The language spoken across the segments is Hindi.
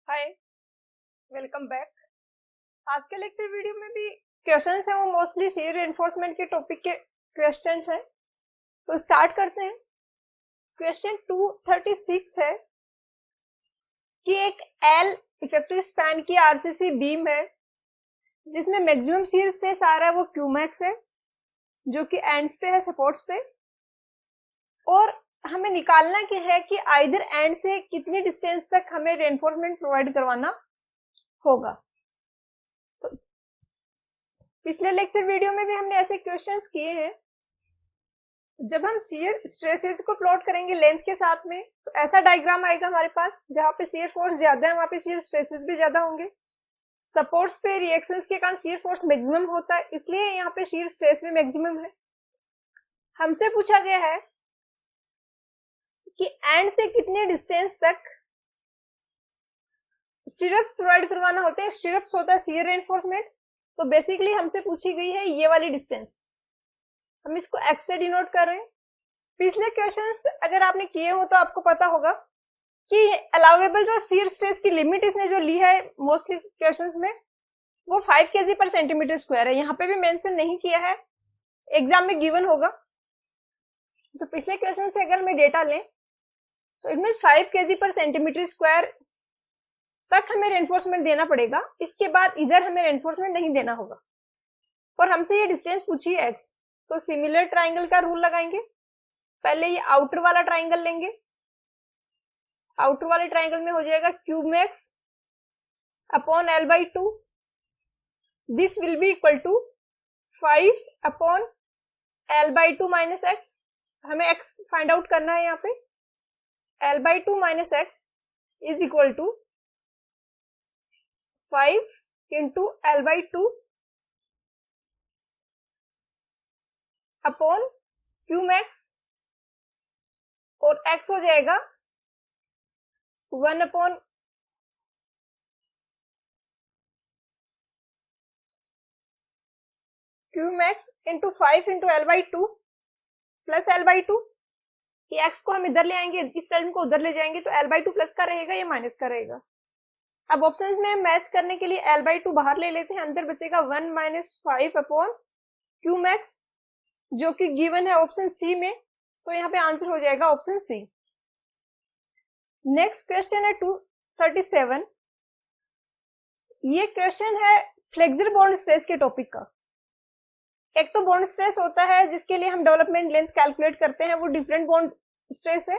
हाय, वेलकम बैक। आज के लेक्चर वीडियो में भी क्वेश्चंस हैं, वो मोस्टली शेयर रेनफोर्समेंट के टॉपिक के क्वेश्चंस हैं। तो स्टार्ट करते हैं। क्वेश्चन 236 है कि एक एल इफेक्टिव स्पैन की आरसीसी बीम है जिसमें मैक्सिमम शियर स्ट्रेस आ रहा है वो क्यूमैक्स है, जो कि एंड्स पे है, सपोर्ट्स पे। और हमें निकालना क्या है कि आइदर एंड से कितनी डिस्टेंस तक हमें रेनफोर्समेंट प्रोवाइड करवाना होगा। तो पिछले लेक्चर वीडियो में भी हमने ऐसे क्वेश्चंस किए हैं। जब हम शियर स्ट्रेसेस को प्लॉट करेंगे लेंथ के साथ में, तो ऐसा डायग्राम आएगा हमारे पास, जहां पे शियर फोर्स ज्यादा है वहां पे शियर स्ट्रेसेस भी ज्यादा होंगे। सपोर्ट्स पे रिएक्शंस के कारण शियर फोर्स मैक्सिमम होता है, इसलिए यहाँ पे शियर स्ट्रेस भी मैक्सिमम है। हमसे पूछा गया है कि एंड से कितने डिस्टेंस तक स्टीरअप्स प्रोवाइड करवाना होते हैं। स्टीरअप्स होता है शियर रेनफोर्समेंट। तो बेसिकली हमसे पूछी गई है ये वाली डिस्टेंस, हम इसको एक्स से डिनोट कर रहे हैं। पिछले क्वेश्चंस अगर आपने किए हो तो आपको पता होगा कि अलाउेबल जो शियर स्ट्रेस की लिमिट इसने जो ली है मोस्टली क्वेश्चंस में, वो 5 kg पर सेंटीमीटर स्क्वायर है। यहाँ पे भी मेंशन नहीं किया है, एग्जाम में गिवन होगा। तो पिछले क्वेश्चन से अगर मैं डेटा लें तो इट मींस 5 kg पर सेंटीमीटर स्क्वायर तक हमें रेनफोर्समेंट देना पड़ेगा। इसके बाद इधर हमें रेनफोर्समेंट नहीं देना होगा। और हमसे ये डिस्टेंस पूछी है एक्स, तो सिमिलर ट्राइंगल का रूल लगाएंगे। पहले ये आउटर वाला ट्राइंगल लेंगे। आउटर वाले ट्राइंगल में हो जाएगा cube X upon L by two. This will be equal to 5 upon L by two minus X. हमें एक्स फाइंड आउट करना है। यहाँ पे L by two minus X is equal to 5 into L by two upon Q max, और x हो जाएगा 1 upon Q max into 5 into L by two plus L by two. ये x को हम इधर ले आएंगे, इस टर्म को उधर ले जाएंगे, तो एल बाई टू प्लस का रहेगा, ये माइनस का रहेगा। अब ऑप्शंस में मैच करने के लिए एल बाई टू बाहर ले लेते हैं, अंदर बचेगा 1 माइनस 5 अपॉन क्यू मैक्स, जो कि गिवन है ऑप्शन सी में। तो यहाँ पे आंसर हो जाएगा ऑप्शन सी। नेक्स्ट क्वेश्चन है 237। ये क्वेश्चन है फ्लेक्सर बॉन्ड स्ट्रेस के टॉपिक का। एक तो बॉन्ड स्ट्रेस होता है जिसके लिए हम डेवलपमेंट लेंथ कैलकुलेट करते हैं, वो डिफरेंट बॉन्ड स्ट्रेस है।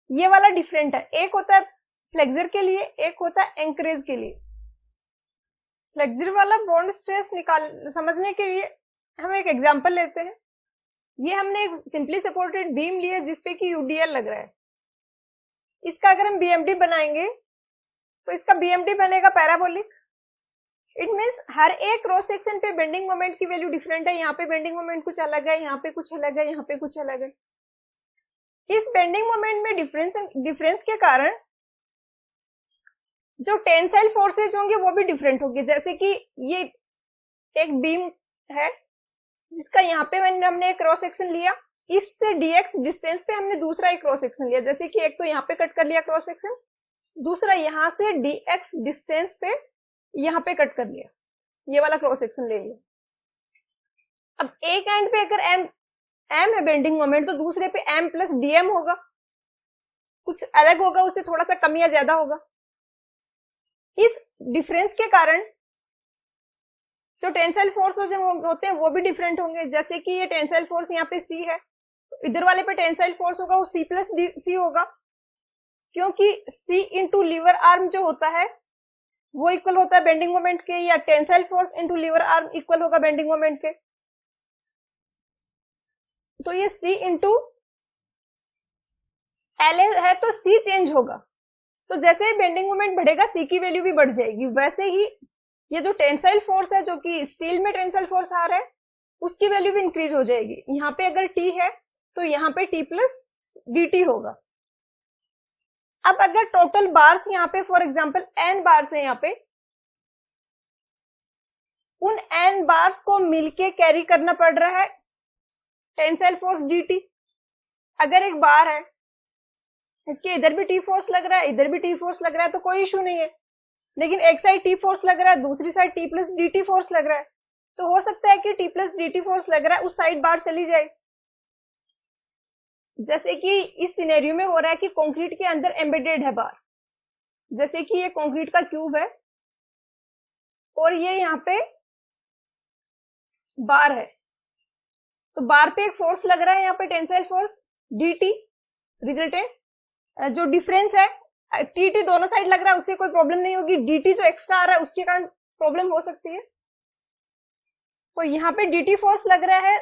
ये वाला डिफरेंट है, एक होता है फ्लेक्सर के लिए, एक होता है एंकरेज के लिए। फ्लेक्सर वाला बॉन्ड स्ट्रेस समझने के लिए हम एक एग्जांपल लेते हैं। ये हमने एक सिंपली सपोर्टेड बीम ली है जिसपे कि यूडीएल लग रहा है। इसका अगर हम बीएमडी बनाएंगे तो इसका बीएमडी बनेगा पैराबोलिक। इट मींस हर एक क्रॉस सेक्शन पे बेंडिंग मोमेंट की वैल्यू डिफरेंट है। यहाँ पे बेंडिंग मोमेंट कुछ अलग है, यहाँ पे कुछ अलग है, यहाँ पे कुछ अलग है। इस बेंडिंग मोमेंट में डिफरेंस के कारण जो टेंसाइल फोर्सेज होंगे वो भी डिफरेंट होंगे। जैसे कि ये एक बीम है जिसका यहाँ पे हमने एक क्रॉस सेक्शन लिया, इससे dx डिस्टेंस पे हमने दूसरा एक क्रॉस सेक्शन लिया। जैसे कि एक तो यहाँ पे कट कर लिया क्रॉस सेक्शन, दूसरा यहाँ से dx डिस्टेंस पे यहाँ पे कट कर लिया, ये वाला क्रॉस सेक्शन ले लिया। अब एक एंड पे अगर m है बेंडिंग मोमेंट, तो दूसरे पे m प्लस dm होगा, कुछ अलग होगा, उससे थोड़ा सा कम या ज्यादा होगा। इस डिफरेंस के कारण जो टेंसाइल फोर्स होते हैं वो भी डिफरेंट होंगे। जैसे कि ये टेंसाइल फोर्स यहाँ पे C है, तो इधर वाले पे टेंसाइल फोर्स होगा वो C प्लस C होगा, क्योंकि C इंटू लीवर आर्म जो होता है वो इक्वल होता है बेंडिंग मोमेंट के, या tensile force into lever arm equal होगा बेंडिंग मोमेंट के। तो ये C इंटू L है तो C चेंज होगा। तो जैसे ही बेंडिंग मोमेंट बढ़ेगा C की वैल्यू भी बढ़ जाएगी। वैसे ही ये जो टेंसाइल फोर्स है, जो कि स्टील में टेंसाइल फोर्स आ रहा है, उसकी वैल्यू भी इंक्रीज हो जाएगी। यहाँ पे अगर T है तो यहाँ पे T प्लस dt होगा। अब अगर टोटल बार्स यहाँ पे फॉर एग्जांपल n बार्स है, यहाँ पे उन n बार्स को मिलके कैरी करना पड़ रहा है टेंसाइल फोर्स dt। अगर एक बार है, इसके इधर भी T फोर्स लग रहा है, इधर भी T फोर्स लग रहा है, तो कोई इशू नहीं है। लेकिन एक साइड टी फोर्स लग रहा है, दूसरी side T plus D T force लग रहा है, तो हो सकता है कि T plus D T force लग रहा है उस साइड बार चली जाए। जैसे कि इस सिनेरियो में हो रहा है कि कंक्रीट के अंदर एम्बेडेड है बार, जैसे कि ये कंक्रीट का क्यूब है और ये यहाँ पे बार है, तो बार पे एक फोर्स लग रहा है यहाँ पे tensile force D T resultant. जो डिफरेंस है टी टी दोनों साइड लग रहा है उससे कोई प्रॉब्लम नहीं होगी, डी टी जो एक्स्ट्रा आ रहा है उसके कारण प्रॉब्लम हो सकती है। तो यहाँ पे डी टी फोर्स लग रहा है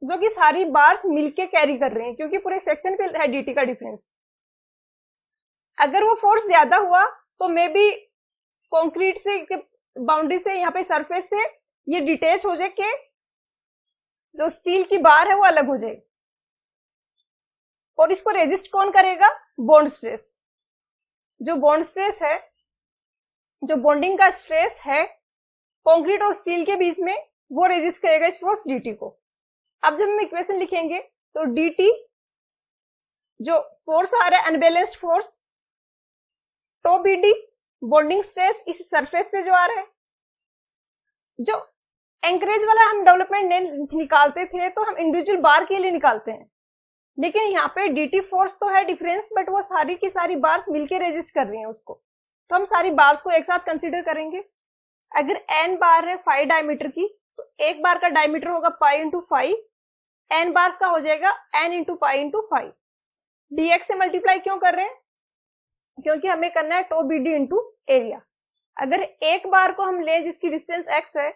जो कि सारी बार्स मिलके कैरी कर रहे हैं, क्योंकि पूरे सेक्शन पे है डी टी का डिफरेंस। अगर वो फोर्स ज्यादा हुआ तो मे बी कॉन्क्रीट से बाउंड्री से यहाँ पे सरफेस से ये डिटेच हो जाए कि जो स्टील की बार है वो अलग हो जाए, और इसको रेजिस्ट कौन करेगा? Bond stress. जो बॉन्ड स्ट्रेस है, जो बॉन्डिंग का स्ट्रेस है कंक्रीट और स्टील के बीच में, वो रेजिस्ट करेगा इस फोर्स dt को। अब जब हम इक्वेशन लिखेंगे तो dt जो फोर्स आ रहा है अनबैलेंस्ड फोर्स, टो bd बॉन्डिंग स्ट्रेस इस सरफेस पे जो आ रहा है, जो एंकरेज वाला हम डेवलपमेंट निकालते थे तो हम इंडिविजुअल बार के लिए निकालते हैं, लेकिन यहाँ पे dt फोर्स तो है डिफरेंस, बट वो सारी की सारी बार्स मिलके रेजिस्ट कर रही हैं उसको, तो हम सारी बार्स को एक साथ कंसीडर करेंगे। अगर n बार है 5 डायमीटर की, तो एक बार का डायमीटर होगा पाई इंटू 5, n बार्स का हो जाएगा n into pi into 5। dx से मल्टीप्लाई क्यों कर रहे हैं? क्योंकि हमें करना है टो bd इंटू एरिया। अगर एक बार को हम ले जिसकी डिस्टेंस x है,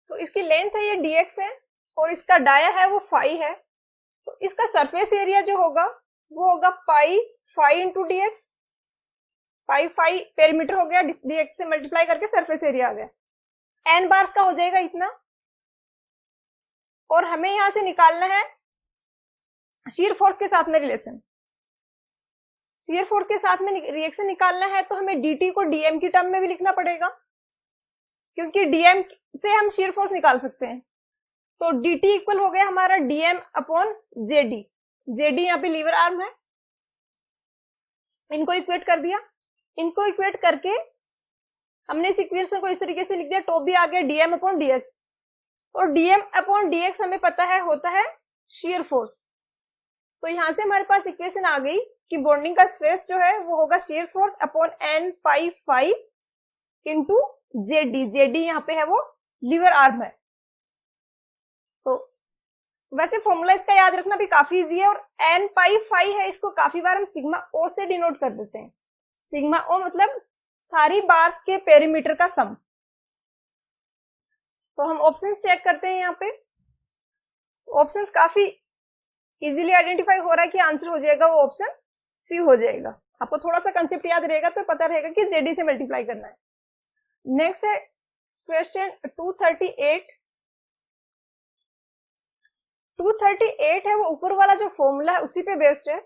तो इसकी लेंथ है ये dx है और इसका डाया है वो 5 है, तो इसका सरफेस एरिया जो होगा वो होगा पाई 5 इंटू डी एक्स। पाई 5 पेरीमीटर हो गया, dx से मल्टीप्लाई करके सरफेस एरिया आ गया, n बार्स का हो जाएगा इतना। और हमें यहां से निकालना है शीयर फोर्स के साथ में रिलेशन। शीयर फोर्स के साथ में रिएक्शन निकालना है तो हमें dt को dm की टर्म में भी लिखना पड़ेगा, क्योंकि dm से हम शीयर फोर्स निकाल सकते हैं। तो dt इक्वल हो गया हमारा dm अपॉन jd। jd यहाँ पे लीवर आर्म है, इनको इक्वेट कर दिया। इनको इक्वेट करके हमने इस इक्वेशन को इस तरीके से लिख दिया, टॉप भी आ गया dm अपॉन dx, और dm अपॉन dx हमें पता है होता है शीयर फोर्स। तो यहां से हमारे पास इक्वेशन आ गई कि बॉन्डिंग का स्ट्रेस जो है वो होगा शीयर फोर्स अपॉन n पाई 5 इंटू jd। jd यहाँ पे है वो लीवर आर्म है। तो वैसे फॉर्मूला इसका याद रखना भी काफी इजी है, और n पाई 5 है, इसको काफी बार हम सिग्मा o से डिनोट कर देते हैं। सिग्मा o मतलब सारी बार्स के पेरीमीटर का सम। तो हम ऑप्शंस चेक करते हैं यहाँ पे। ऑप्शंस काफी इजीली आइडेंटिफाई हो रहा है कि आंसर हो जाएगा वो ऑप्शन सी हो जाएगा। आपको थोड़ा सा कंसेप्ट याद रहेगा तो पता रहेगा कि जेडी से मल्टीप्लाई करना है। नेक्स्ट है क्वेश्चन 238। 238 है वो ऊपर वाला जो फॉर्मूला है उसी पे बेस्ड है।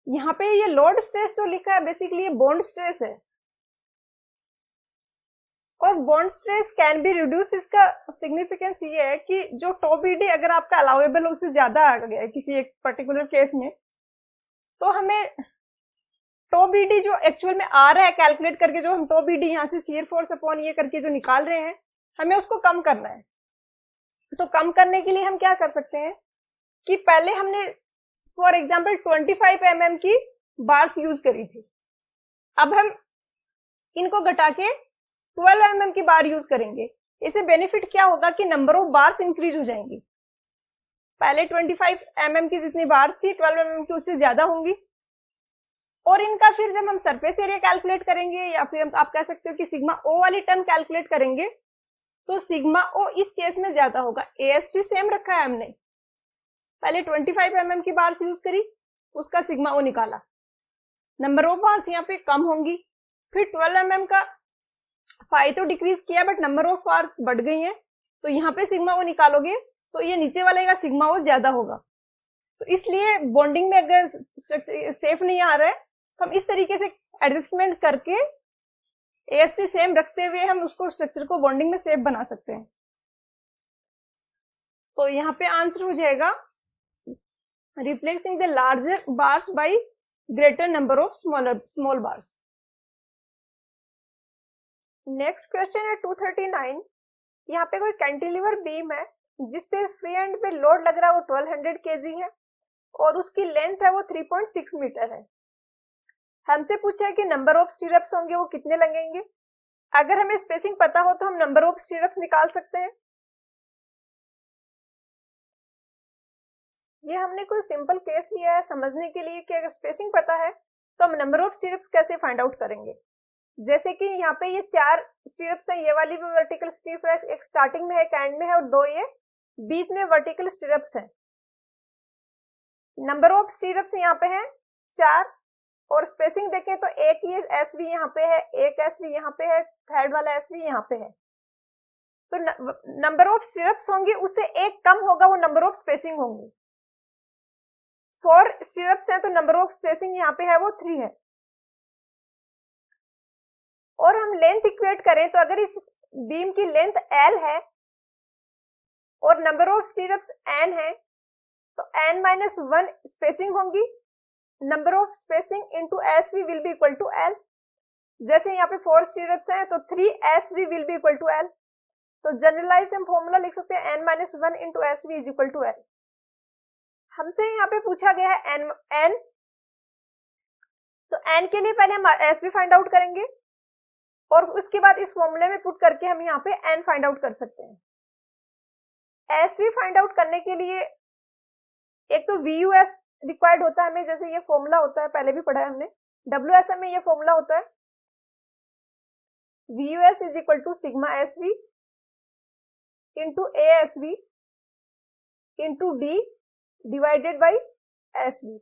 यहाँ पे ये लोड स्ट्रेस जो लिखा है बेसिकली ये बॉन्ड स्ट्रेस है, और bond stress can be reduce. इसका सिग्निफिकेंस ये है कि जो टॉप बीडी अगर आपका अलाउेबल है उससे ज्यादा आ गया है किसी एक पर्टिकुलर केस में, तो हमें टॉप बीडी जो एक्चुअल में आ रहा है कैलकुलेट करके, जो हम टॉप बीडी यहाँ से शियर फोर्स अपॉन ये करके जो निकाल रहे हैं, हमें उसको कम करना है। तो कम करने के लिए हम क्या कर सकते हैं कि पहले हमने फॉर एग्जाम्पल 25 mm की बार्स यूज करी थी, अब हम इनको घटा के 12 mm की बार यूज करेंगे। इससे बेनिफिट क्या होगा कि नंबर ऑफ बार्स इंक्रीज हो जाएंगी। पहले 25 mm की जितनी बार थी 12 mm की उससे ज्यादा होंगी, और इनका फिर जब हम सरफेस एरिया कैलकुलेट करेंगे या फिर आप कह सकते हो कि सिग्मा ओ वाली टर्म कैलकुलेट करेंगे, तो सिग्मा ओ इस केस में ज्यादा होगा। एएसटी सेम रखा है हमने, पहले 25 mm की बार्स यूज करी, उसका सिग्मा ओ निकाला, नंबर ऑफ बार्स यहाँ पे कम होंगी। फिर 12 mm का 5 तो डिक्रीज किया बट नंबर ऑफ बार्स बढ़ गई हैं, तो यहाँ पे सिग्मा ओ निकालोगे तो ये नीचे वाले का सिग्मा ओ ज्यादा होगा। तो इसलिए बॉन्डिंग में अगर सेफ नहीं आ रहा है तो हम इस तरीके से एडजस्टमेंट करके एएसटी सेम रखते हुए हम उसको स्ट्रक्चर को बॉन्डिंग में सेफ बना सकते हैं। तो यहाँ पे आंसर हो जाएगा replacing the larger bars by greater number of small bars. Next question है 239। यहाँ पे कोई कैंटिलीवर बीम है जिसपे फ्री एंड पे लोड लग रहा है वो 1200 kg है और उसकी लेंथ है वो 3.6 मीटर है। हमसे पूछा है कि नंबर ऑफ स्टीरअप्स होंगे वो कितने लगेंगे। अगर हमें स्पेसिंग पता हो तो हम नंबर ऑफ स्टीरअप्स निकाल सकते हैं। ये हमने कोई सिंपल केस लिया है समझने के लिए कि अगर स्पेसिंग पता है तो हम नंबर ऑफ स्टीरअप्स कैसे फाइंड आउट करेंगे। जैसे कि यहाँ पे ये 4 स्टीरअप्स है, ये वाली भी वर्टिकल स्टीरअप है, एक स्टार्टिंग में है, एक एंड में है और 2 ये बीच में वर्टिकल स्टीरअप्स है। नंबर ऑफ स्टीरअप्स यहाँ पे है 4 और स्पेसिंग देखें तो एक ये एसवी यहाँ पे है, एक एसवी यहाँ पे है, थर्ड वाला एसवी यहाँ पे है। तो नंबर ऑफ स्टीरअप्स होंगे उससे एक कम होगा वो नंबर ऑफ स्पेसिंग होंगी। 4 स्टीरअप्स है तो नंबर ऑफ स्पेसिंग यहाँ पे है वो 3 है। और हम लेंथ इक्वेट करें तो अगर इस बीम की लेंथ L है और नंबर ऑफ स्टीरअप्स N है तो N-1 स्पेसिंग होंगी। Number of spacing into SV will be equal to L। जैसे यहाँ पे 4 स्टीरअप्स हैं तो 3 SV will be equal to L। तो जनरलाइज्ड हम फॉर्मूला लिख सकते हैं N-1 into SV is equal to L। हमसे यहाँ पे पूछा गया है N, तो N के लिए पहले हम SV फाइंड आउट करेंगे और उसके बाद इस फॉर्मूले में पुट करके हम यहाँ पे N फाइंड आउट कर सकते हैं। SV फाइंड आउट करने के लिए एक तो VUS रिक्वायर्ड होता है हमें, जैसे ये फॉर्मूला होता है, पहले भी पढ़ा है हमने। WSM में ये फॉर्मूला होता है VUS is equal to sigma SV into ASV into D divided by SV।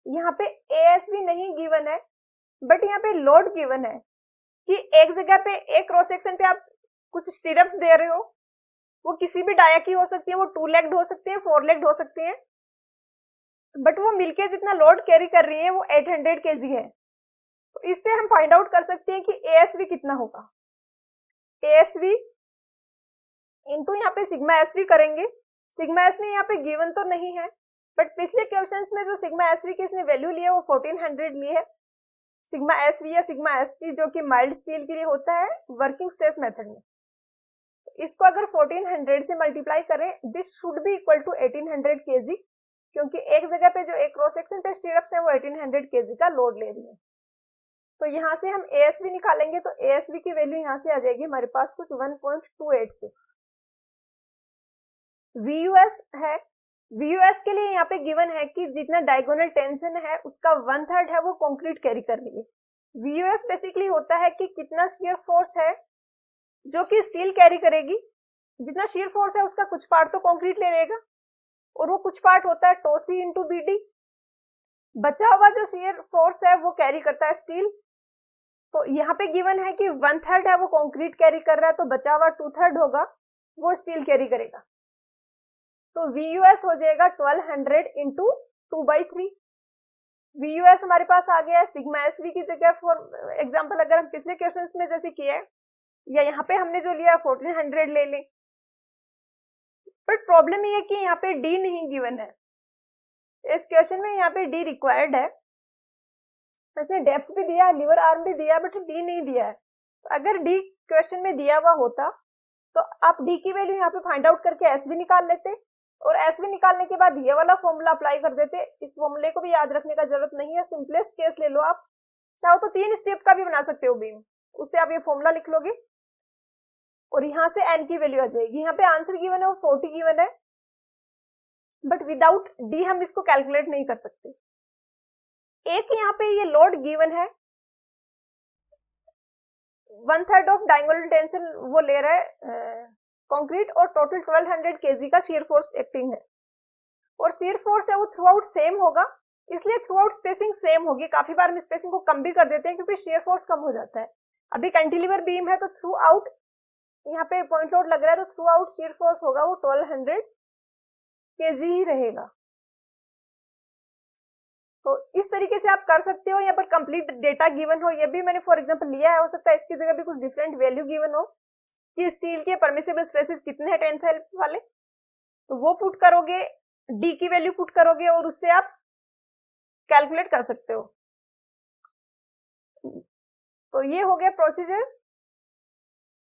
यहाँ पे ASV नहीं गिवन है बट यहाँ पे लोड गिवन है कि एक जगह पे एक क्रॉस सेक्शन पे आप कुछ स्टीरअप्स दे रहे हो, वो किसी भी डाया की हो सकती है, वो 2 लेग्ड हो सकती है, 4 लेग्ड हो सकती है, बट वो मिलके जितना लोड कैरी कर रही है वो 800 kg है। तो इससे हम फाइंड आउट कर सकते हैं कि ASV कितना होगा। ASV इंटू यहाँ पे सिग्मा SV करेंगे। सिग्मा SV यहाँ पे गिवन तो नहीं है बट पिछले क्वेश्चंस में जो सिग्मा SV की इसने वैल्यू ली है वो 1400 ली है। सिग्मा SV या सिग्मा ST जो कि माइल्ड स्टील के लिए होता है वर्किंग स्ट्रेस मेथड में, इसको अगर 1400 से मल्टीप्लाई करें this should be equal to 1800 kg, क्योंकि एक जगह पे जो एक क्रॉस सेक्शन पे स्टीरअप्स है वो 1800 kg का लोड ले रही है। तो यहाँ से हम ASV निकालेंगे तो ASV की वैल्यू यहाँ से आ जाएगी हमारे पास कुछ 1.286। VUS है, VUS के लिए यहाँ पे गिवन है कि जितना डायगोनल टेंशन है उसका 1/3 है वो कंक्रीट कैरी कर रही है। VUS बेसिकली होता है कि कितना शियर फोर्स है जो कि स्टील कैरी करेगी। जितना शियर फोर्स है उसका कुछ पार्ट तो कंक्रीट ले लेगा और वो कुछ पार्ट होता है टोसी इंटू BD। बचा हुआ जो शियर फोर्स है वो कैरी करता है स्टील। तो यहाँ पे गिवन है कि 1/3 है वो कंक्रीट कैरी कर रहा है, तो बचा हुआ 2/3 होगा वो स्टील कैरी करेगा। तो VUS हो जाएगा 1200 इंटू 2/3। VUS हमारे पास आ गया है। सिग्मा SV की जगह फॉर एग्जाम्पल अगर हम पिछले क्वेश्चन में जैसे किया है या यहाँ पे हमने जो लिया 1400 ले लें, बट प्रॉब्लम ये है कि यहाँ पे D नहीं गिवन है। इस क्वेश्चन में यहाँ पे D रिक्वायर्ड है, इसने डेप्थ भी दिया है, लीवर आर्म भी दिया है, बट D नहीं दिया है। तो अगर D क्वेश्चन में दिया हुआ होता तो आप D की वैल्यू यहाँ पे फाइंड आउट करके SV निकाल लेते और SV निकालने के बाद ये वाला फॉर्मूला अप्लाई कर देते। इस फॉर्मूले को भी याद रखने का जरूरत नहीं है, सिंपलेस्ट केस ले लो आप, चाहो तो 3 स्टेप का भी बना सकते हो बीम, उससे आप ये फॉर्मूला लिख लोगे और यहाँ से N की वैल्यू आ जाएगी। यहाँ पे आंसर गिवन है वो 40 गिवन है, बट विदाउट D हम इसको कैलकुलेट नहीं कर सकते। एक यहाँ पे ये लोड गिवन है 1/3 ऑफ डायगोनल टेंशन वो ले रहा है कंक्रीट और टोटल 1200 kg का शियर फोर्स एक्टिंग है और शियर फोर्स है वो थ्रू आउट सेम होगा, इसलिए थ्रू आउट स्पेसिंग सेम होगी। काफी बार हम स्पेसिंग को कम भी कर देते हैं क्योंकि शियर फोर्स कम हो जाता है। अभी कैंटिलीवर बीम है तो थ्रू आउट यहाँ पे पॉइंट लोड लग रहा है तो थ्रू आउट शियर फोर्स होगा वो 1200 kg ही रहेगा। तो इस तरीके से आप कर सकते हो। यहाँ पर कंप्लीट डेटा गिवन हो, ये भी मैंने फॉर एग्जांपल लिया है, हो सकता है इसकी जगह भी कुछ डिफरेंट वैल्यू गिवन हो कि स्टील के परमिसिबल स्ट्रेसेस कितने हैं टेंसाइल वाले, तो वो पुट करोगे, D की वैल्यू पुट करोगे और उससे आप कैलकुलेट कर सकते हो। तो ये हो गया प्रोसीजर।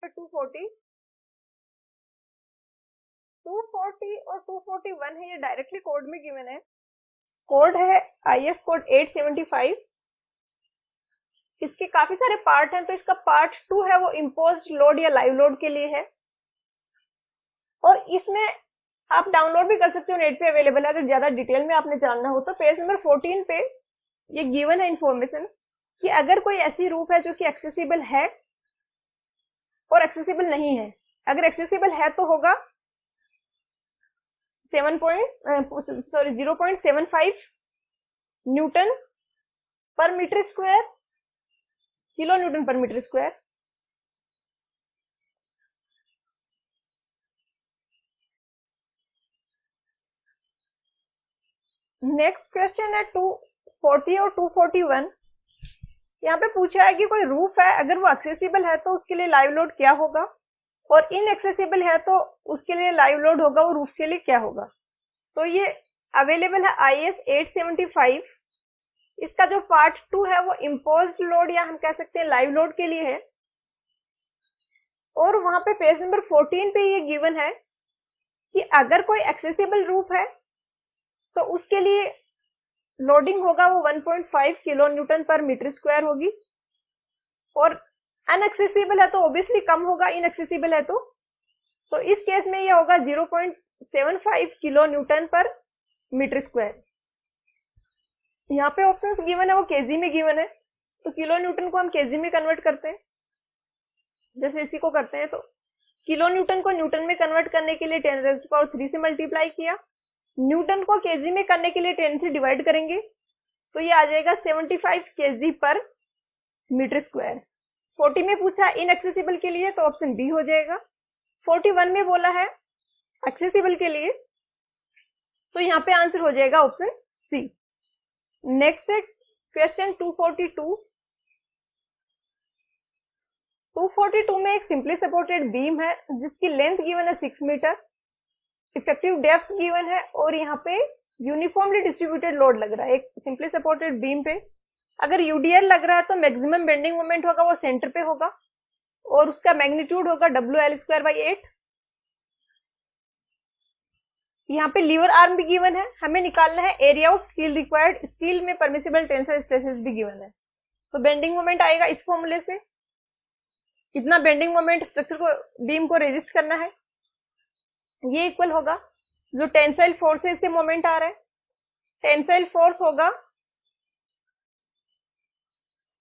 पे 240 और 241 है, ये डायरेक्टली कोड में गिवन है। कोड है IS कोड 875। इसके काफी सारे पार्ट हैं, तो इसका पार्ट 2 है वो इम्पोज्ड लोड या लाइव लोड के लिए है, और इसमें आप डाउनलोड भी कर सकते हो, नेट पे अवेलेबल है। अगर ज्यादा डिटेल में आपने जानना हो तो पेज नंबर 14 पे ये गिवन है इंफॉर्मेशन कि अगर कोई ऐसी रूफ है जो कि एक्सेसिबल है और एक्सेसिबल नहीं है। अगर एक्सेसिबल है तो होगा 0.75 न्यूटन पर मीटर स्क्वायर, किलो न्यूटन पर मीटर स्क्वायर। नेक्स्ट क्वेश्चन है 240 और 241। यहाँ पे पूछा है कि कोई रूफ है, अगर वो एक्सेसिबल है तो उसके लिए लाइव लोड क्या होगा, और इनएक्सेसिबल है तो उसके लिए लाइव लोड होगा वो रूफ के लिए क्या होगा। तो ये अवेलेबल है IS 875। इसका जो पार्ट 2 है वो इम्पोज्ड लोड या हम कह सकते हैं लाइव लोड के लिए है, और वहां पे पेज नंबर 14 पे ये गिवन है कि अगर कोई एक्सेसिबल रूफ है तो उसके लिए लोडिंग होगा वो 1.5 किलो न्यूटन पर मीटर स्क्वायर होगी, और अनएक्सेसिबल है तो ऑब्वियसली कम होगा, इनएक्सेसिबल है तो इस केस में ये होगा 0.75 किलो न्यूटन पर मीटर स्क्वायर। यहाँ पे ऑप्शंस गिवन है वो केजी में गिवन है, तो किलो न्यूटन को हम केजी में कन्वर्ट करते हैं, जैसे इसी को करते हैं। तो किलो न्यूटन को न्यूटन में कन्वर्ट करने के लिए 10⁻³ से मल्टीप्लाई किया, न्यूटन को केजी में करने के लिए 10 से डिवाइड करेंगे, तो ये आ जाएगा 75 केजी पर मीटर स्क्वायर। 40 में पूछा इनएक्सेसिबल के लिए, तो ऑप्शन बी हो जाएगा। 41 में बोला है एक्सेसिबल के लिए, तो यहाँ पे आंसर हो जाएगा ऑप्शन सी। नेक्स्ट है क्वेश्चन 242। 242 में एक सिंपली सपोर्टेड बीम है जिसकी लेंथ गिवन है 6 मीटर, इफेक्टिव डेप्थ गिवन है, और यहाँ पे यूनिफॉर्मली डिस्ट्रीब्यूटेड लोड लग रहा है एक सिंपली सपोर्टेड बीम पे। अगर यूडीएल लग रहा है तो मैक्सिमम बेंडिंग मोमेंट होगा वो सेंटर पे होगा, और उसका मैग्नीट्यूड होगा WL²/8। यहाँ पे लीवर आर्म भी गिवन है, हमें निकालना है area of steel required, steel में परमिसिबल टेंसाइल स्ट्रेसेस भी गिवन है। तो बेंडिंग मोमेंट आएगा इस फॉर्मूले से, इतना बेंडिंग मोमेंट स्ट्रक्चर को बीम को रेजिस्ट करना है, ये इक्वल होगा जो टेंसाइल फोर्स है इससे मोमेंट आ रहा है। टेंसाइल फोर्स होगा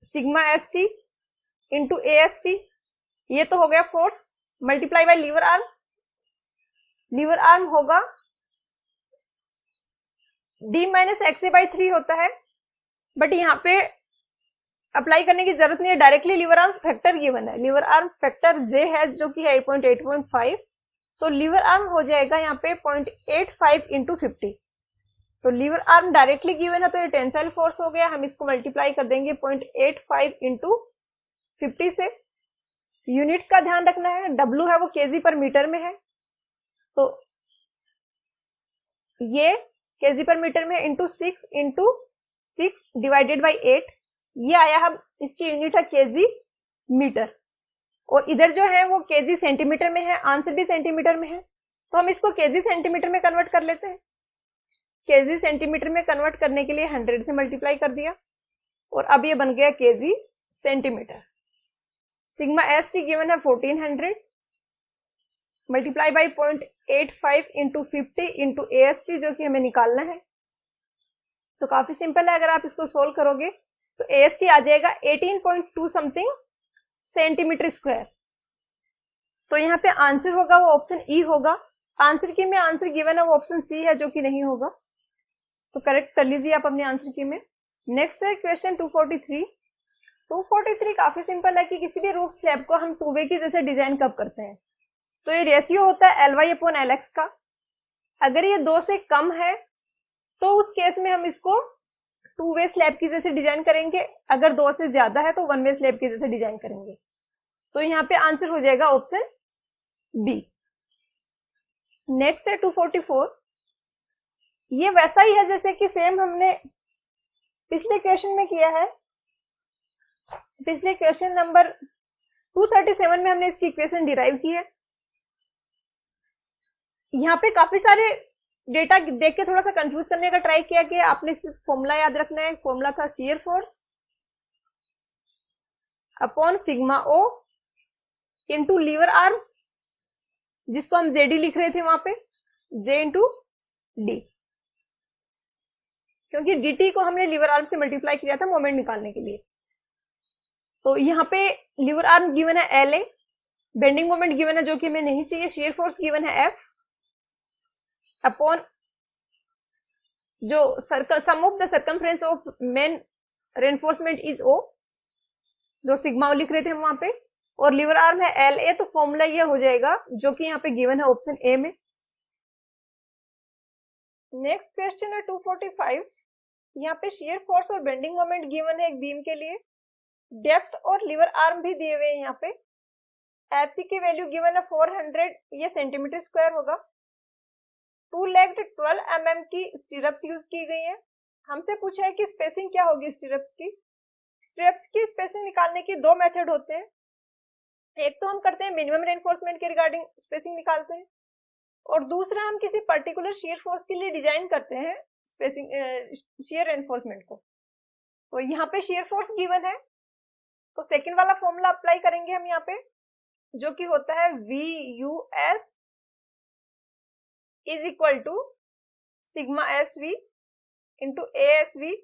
σ(ST) इंटू AST, ये तो हो गया force, multiply by lever arm. Lever arm होगा D-XA/3 होता है, बट यहाँ पे अप्लाई करने की जरूरत नहीं है, directly lever arm factor given है। लीवर आर्म फैक्टर J है जो कि है 8.5, तो लीवर आर्म हो जाएगा यहाँ पे 0.85 इंटू 50। तो लीवर आर्म डायरेक्टली गिवन है तो ये टेंसाइल फोर्स हो गया, हम इसको मल्टीप्लाई कर देंगे 0.85 इंटू 50 से। यूनिट्स का ध्यान रखना है, W है वो केजी पर मीटर में है, तो ये केजी पर मीटर में इंटू 6 डिवाइडेड बाई 8, ये आया। हम इसकी यूनिट है केजी मीटर, और इधर जो है वो केजी सेंटीमीटर में है, आंसर भी सेंटीमीटर में है, तो हम इसको केजी सेंटीमीटर में कन्वर्ट कर लेते हैं। केजी सेंटीमीटर में कन्वर्ट करने के लिए 100 से मल्टीप्लाई कर दिया, और अब ये बन गया केजी सेंटीमीटर। σ(ST) गिवन है 1400, multiply by 0.85 into 50 into AST जो कि हमें निकालना है। तो काफी सिंपल है, अगर आप इसको सोल्व करोगे तो AST आ जाएगा 18.2 समथिंग सेंटीमीटर स्क्वायर। तो यहाँ पे आंसर होगा वो ऑप्शन ई होगा। आंसर की में आंसर गिवन है वो ऑप्शन सी है जो कि नहीं होगा, तो करेक्ट कर लीजिए आप अपने आंसर की में। नेक्स्ट है क्वेश्चन 243। 243 काफी सिंपल है कि किसी भी रूफ स्लैब को हम 2 वे की जैसे डिजाइन कब करते हैं, तो ये रेशियो होता है Ly/Lx का। अगर ये 2 से कम है तो उस केस में हम इसको 2 वे स्लैब की जैसे डिजाइन करेंगे, अगर 2 से ज्यादा है तो 1 वे स्लैब की जैसे डिजाइन करेंगे। तो यहाँ पे आंसर हो जाएगा ऑप्शन बी। नेक्स्ट है 244। ये वैसा ही है जैसे कि सेम हमने पिछले क्वेश्चन में किया है। पिछले क्वेश्चन नंबर 237 में हमने इसकी इक्वेशन डिराइव की है। यहाँ पे काफी सारे डेटा देख के थोड़ा सा कंफ्यूज करने का ट्राई किया कि आपने फॉर्मूला याद रखना है। फॉर्मूला था शियर फोर्स अपॉन सिग्मा ओ इनटू लीवर आर्म, जिसको हम जेडी लिख रहे थे वहां पे, जे इंटू डी, क्योंकि dt को हमने लीवर आर्म से मल्टीप्लाई किया था मोमेंट निकालने के लिए। तो यहाँ पे लीवर आर्म गिवन है LA, बेंडिंग मोमेंट गिवन है जो कि हमें नहीं चाहिए, शियर फोर्स गिवन है F अपॉन जो sum of the circumference of main reinforcement is O, जो सिग्मा लिख रहे थे हम वहां पे, और लीवर आर्म है LA। तो फॉर्मूला ये हो जाएगा जो कि यहाँ पे गिवन है ऑप्शन ए में। नेक्स्ट क्वेश्चन है 245। यहाँ पे शियर फोर्स और बेंडिंग मोमेंट गिवन है एक बीम के लिए, डेप्थ और लीवर आर्म भी दिए हुए हैं। यहाँ पे एफसी की वैल्यू गिवन है 400, ये सेंटीमीटर स्क्वायर होगा। 2 लेग्ड 12 mm की स्टीरप्स यूज की गई है। हमसे पूछा है कि स्पेसिंग क्या होगी स्टीरप्स की। स्टीरप्स की स्पेसिंग निकालने की दो मेथड होते हैं। एक तो हम करते हैं मिनिमम रेनफोर्समेंट के रिगार्डिंग स्पेसिंग निकालते हैं, और दूसरा हम किसी पर्टिकुलर शियर फोर्स के लिए डिजाइन करते हैं स्पेसिंग शियर रेनफोर्समेंट को। तो यहाँ पे शियर फोर्स गिवन है, तो सेकंड वाला फॉर्मूला अप्लाई करेंगे हम यहाँ पे, जो कि होता है VUS is equal to sigma SV into ASV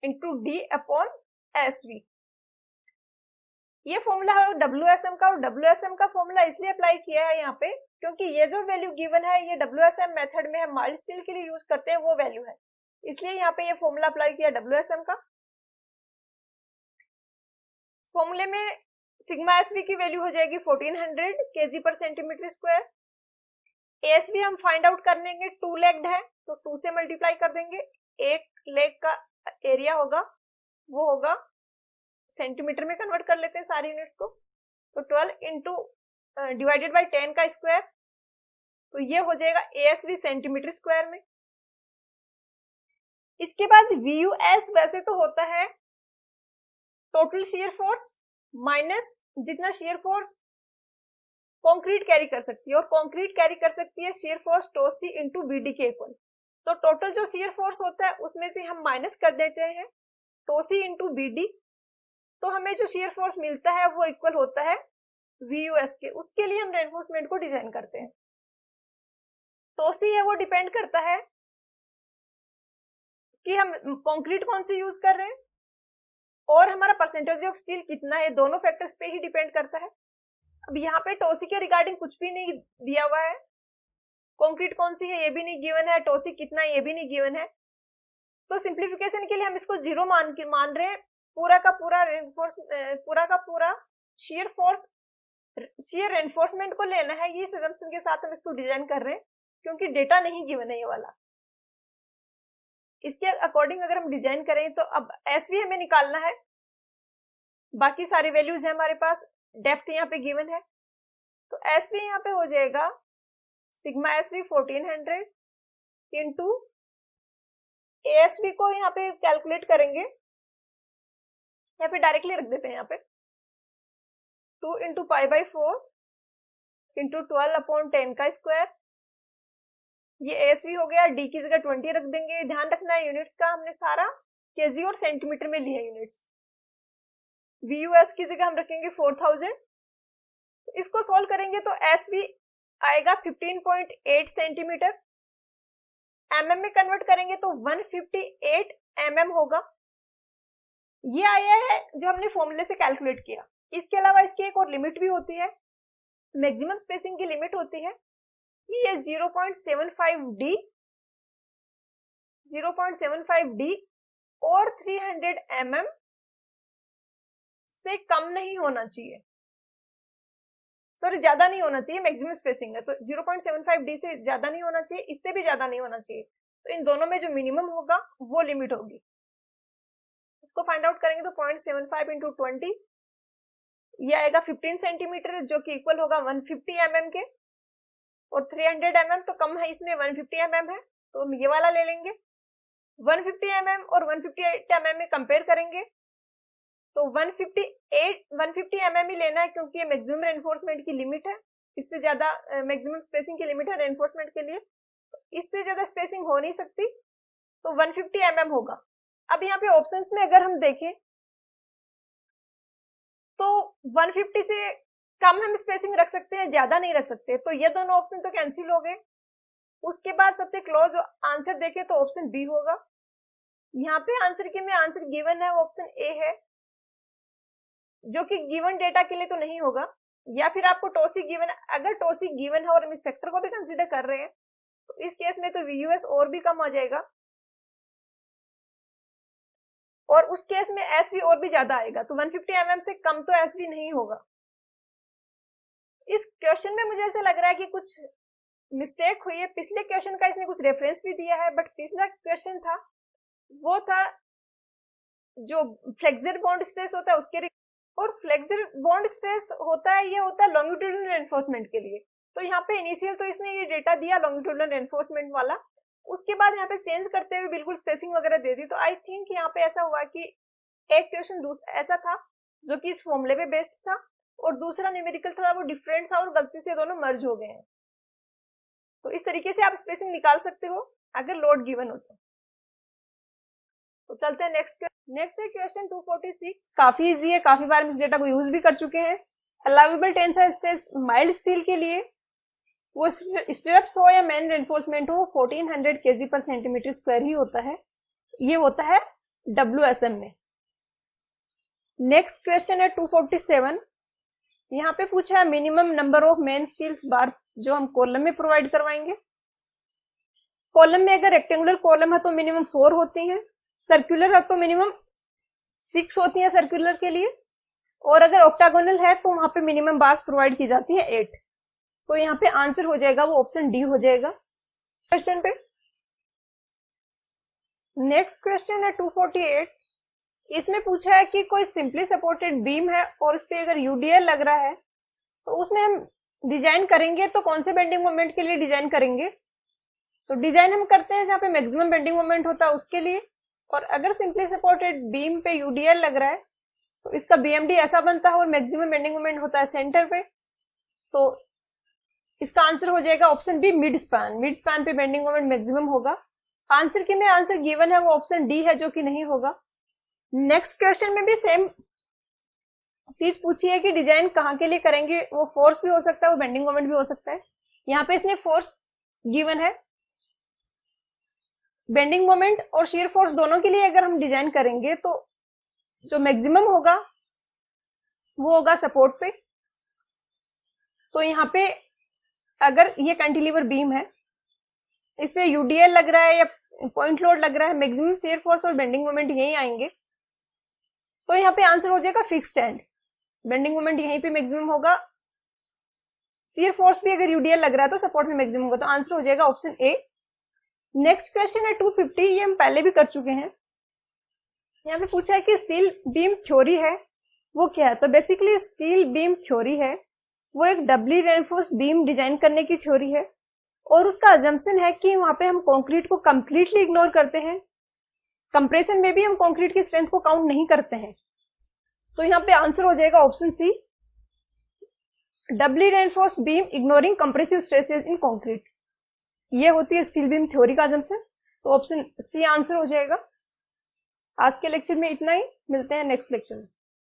into D upon SV। ये फॉर्मूला है WSM का, और WSM का फॉर्मूला इसलिए अप्लाई किया है यहाँ पे क्योंकि ये जो वैल्यू गिवन है ये WSM मेथड में हम माइल्ड स्टील के लिए यूज करते हैं वो वैल्यू है, इसलिए यहाँ पे ये फॉर्मूला अप्लाई किया WSM का। फॉर्मूले में सिग्मा SV की वैल्यू हो जाएगी 1400 kg पर सेंटीमीटर स्क्वायर। ASV हम फाइंड आउट कर लेंगे, 2 लेग्ड है तो 2 से मल्टीप्लाई कर देंगे। एक लेग का एरिया होगा वो होगा सेंटीमीटर में कन्वर्ट कर लेते हैं सारी यूनिट्स को, तो 12 इंटू डिवाइडेड बाई 10 का स्क्वायर, तो ये हो जाएगा ASV सेंटीमीटर स्क्वायर में। इसके बाद VUS वैसे तो होता है टोटल शियर फोर्स माइनस जितना शियर फोर्स कंक्रीट कैरी कर सकती है, और कंक्रीट कैरी कर सकती है शियर फोर्स टोसी इंटू BD के इक्वल। तो टोटल जो शियर फोर्स होता है उसमें से हम माइनस कर देते हैं टोसी इंटू BD, तो हमें जो शियर फोर्स मिलता है वो इक्वल होता है VUS के। उसके लिए हम रेनफोर्समेंट को डिजाइन करते हैं। टोसी है वो डिपेंड करता है कि हम कंक्रीट कौन सी यूज कर रहे हैं और हमारा परसेंटेज ऑफ स्टील कितना है, दोनों फैक्टर्स पे ही डिपेंड करता है। अब यहाँ पे टोसी के रिगार्डिंग कुछ भी नहीं दिया हुआ है, कंक्रीट कौन सी है ये भी नहीं गिवन है, टोसी कितना है ये भी नहीं गिवन है, तो सिंप्लीफिकेशन के लिए हम इसको 0 मान रहे हैं। पूरा का पूरा शियर फोर्स शियर रेनफोर्समेंट को लेना है, ये अजम्पशन के साथ हम इसको डिजाइन कर रहे हैं क्योंकि डेटा नहीं गिवन है ये वाला। इसके अकॉर्डिंग अगर हम डिजाइन करें तो अब SV हमें निकालना है, बाकी सारी वैल्यूज है हमारे पास, डेप्थ यहाँ पे गिवन है, तो SV यहाँ पे हो जाएगा सिग्मा SV 1400 इंटू ASV को यहाँ पे कैलकुलेट करेंगे या फिर डायरेक्टली रख देते हैं यहाँ पे 2 इंटू π/4 इंटू 12 अपॉन 10 का स्क्वायर। ये ASV हो गया, D की जगह 20 रख देंगे। ध्यान रखना है यूनिट्स का हमने सारा केजी और सेंटीमीटर में लिए यूनिट्स। VUS की जगह हम रखेंगे 4000। इसको सॉल्व करेंगे तो SV आएगा 15.8 सेंटीमीटर, mm में कन्वर्ट करेंगे तो 158 mm होगा। ये आया है जो हमने फॉर्मूले से कैलकुलेट किया। इसके अलावा इसकी एक और लिमिट भी होती है, मैक्सिमम स्पेसिंग की लिमिट होती है कि ये 0.75D और 300 mm से कम नहीं होना चाहिए, सॉरी ज्यादा नहीं होना चाहिए। मैक्सिमम स्पेसिंग है तो 0.75D से ज्यादा नहीं होना चाहिए, इससे भी ज्यादा नहीं होना चाहिए, तो इन दोनों में जो मिनिमम होगा वो लिमिट होगी। इसको फाइंड आउट करेंगे तो 0.75 इंटू 20 ये आएगा 15 सेंटीमीटर जो कि इक्वल होगा 150 mm के, और 300 mm तो कम है इसमें, 150 mm है तो हम ये वाला ले लेंगे। 150 mm और 158 mm में कंपेयर करेंगे तो 150 mm ही लेना है, क्योंकि ये मैक्सिमम रेनफोर्समेंट की लिमिट है। इससे ज्यादा मैक्सिमम स्पेसिंग की लिमिट है रेनफोर्समेंट के लिए, इससे ज्यादा स्पेसिंग हो नहीं सकती, तो 150 mm होगा। अब यहाँ पे ऑप्शंस में अगर हम देखें तो 150 से कम हम स्पेसिंग रख सकते हैं, ज्यादा नहीं रख सकते, तो ये दोनों ऑप्शन तो कैंसिल हो गए। उसके बाद सबसे क्लोज आंसर देखें तो ऑप्शन बी होगा। यहाँ पे आंसर के में आंसर गिवन है, ऑप्शन ए है, जो कि गिवन डेटा के लिए तो नहीं होगा। या फिर आपको टॉसी गिवन, अगर टॉसी गिवन है और हम इस फैक्टर को भी कंसीडर कर रहे हैं तो इस केस में तो VUS और भी कम हो जाएगा, और उस केस में SV और भी ज्यादा आएगा, तो 150 mm से कम तो SV नहीं होगा। इस क्वेश्चन में मुझे ऐसा लग रहा है कि कुछ मिस्टेक हुई है। पिछले क्वेश्चन का इसने कुछ रेफरेंस भी दिया है, बट पिछला क्वेश्चन था वो था जो फ्लेक्सर बॉन्ड स्ट्रेस होता है उसके, और फ्लेक्सर बॉन्ड स्ट्रेस होता है, ये होता है लॉन्गिट्यूडनल रेनफोर्समेंट के लिए। तो यहाँ पे इनिशियल तो इसने ये डेटा दिया लॉन्गिट्यूडनल रेनफोर्समेंट वाला, उसके बाद यहाँ पे चेंज करते हुए बिल्कुल स्पेसिंग वगैरह दे दी। तो आई थिंक यहाँ पे ऐसा हुआ कि एक क्वेश्चन ऐसा था जो कि इस फॉर्मूले पे बेस्ड था, और दूसरा न्यूमेरिकल था वो डिफरेंट था, और गलती से दोनों मर्ज हो गए हैं। तो इस तरीके से आप स्पेसिंग निकाल सकते हो अगर लोड गिवन हो तो चलते हैं नेक्स्ट है क्वेश्चन 246। काफी इजी है, काफी बार हम इस डेटा को यूज भी कर चुके हैं। Allowable tensile stress mild steel के लिए, वो स्टिरप्स हो या मेन रेनफोर्समेंट हो, 1400 kg पर सेंटीमीटर स्क्वायर ही होता है, ये होता है WSM में। नेक्स्ट क्वेश्चन है 247। यहाँ पे पूछा है minimum number of main steels bar जो हम कॉलम में प्रोवाइड करवाएंगे। कॉलम में अगर रेक्टेंगुलर कॉलम है तो मिनिमम 4 होती हैं, सर्कुलर है तो मिनिमम 6 होती हैं सर्कुलर के लिए, और अगर ऑक्टागोनल है तो वहां पे मिनिमम बार्स प्रोवाइड की जाती है 8। तो यहाँ पे आंसर हो जाएगा वो ऑप्शन डी हो जाएगा क्वेश्चन पे। नेक्स्ट क्वेश्चन है 248। इसमें पूछा है कि कोई सिंपली सपोर्टेड बीम है और उस पे अगर UDL लग रहा है तो उसमें हम डिजाइन करेंगे तो कौन से बेंडिंग मोमेंट के लिए डिजाइन करेंगे। तो डिजाइन हम करते हैं जहाँ पे मैक्सिमम बेंडिंग मोमेंट होता है उसके लिए, और अगर सिंपली सपोर्टेड बीम पे UDL लग रहा है तो इसका BMD ऐसा बनता है और मैक्सिमम बेंडिंग मोमेंट होता है सेंटर पे, तो इसका आंसर हो जाएगा option B mid span. Mid span पे बेंडिंग मोमेंट मैक्सिमम होगा। आंसर के में आंसर गिवन है वो ऑप्शन डी है, जो कि नहीं होगा। नेक्स्ट क्वेश्चन में भी सेम चीज पूछी है कि डिजाइन कहाँ के लिए करेंगे, वो फोर्स भी हो सकता है, वो बेंडिंग मोमेंट भी हो सकता है। यहाँ पे इसने फोर्स गिवन है, बेंडिंग मोमेंट और शीयर फोर्स दोनों के लिए अगर हम डिजाइन करेंगे तो जो मैक्सिमम होगा वो होगा सपोर्ट पे। तो यहाँ पे अगर ये कैंटिलीवर बीम है, इस पे UDL लग रहा है या पॉइंट लोड लग रहा है, मैक्सिमम शीयर फोर्स और बेंडिंग मोमेंट यही आएंगे, तो यहाँ पे आंसर हो जाएगा फिक्स्ड एंड। बेंडिंग मोमेंट यहीं पे मैक्सिमम होगा, शीयर फोर्स भी अगर UDL लग रहा है तो सपोर्ट में मैक्सिमम होगा, तो आंसर हो जाएगा ऑप्शन ए। नेक्स्ट क्वेश्चन है 250। ये हम पहले भी कर चुके हैं। यहाँ पे पूछा है कि स्टील बीम थ्योरी है वो क्या है। तो बेसिकली स्टील बीम थ्योरी है वो एक डबली रेनफोर्स्ड बीम डिजाइन करने की थ्योरी है, और उसका अजम्पशन है कि वहां पे हम कंक्रीट को कंप्लीटली इग्नोर करते हैं, कंप्रेशन में भी हम कंक्रीट की स्ट्रेंथ को काउंट नहीं करते हैं। तो यहाँ पे आंसर हो जाएगा option C, doubly reinforced beam ignoring compressive stresses in concrete. ये होती है स्टील बीम थ्योरी का अजम्पशन, तो ऑप्शन सी आंसर हो जाएगा। आज के लेक्चर में इतना ही, मिलते हैं नेक्स्ट लेक्चर में।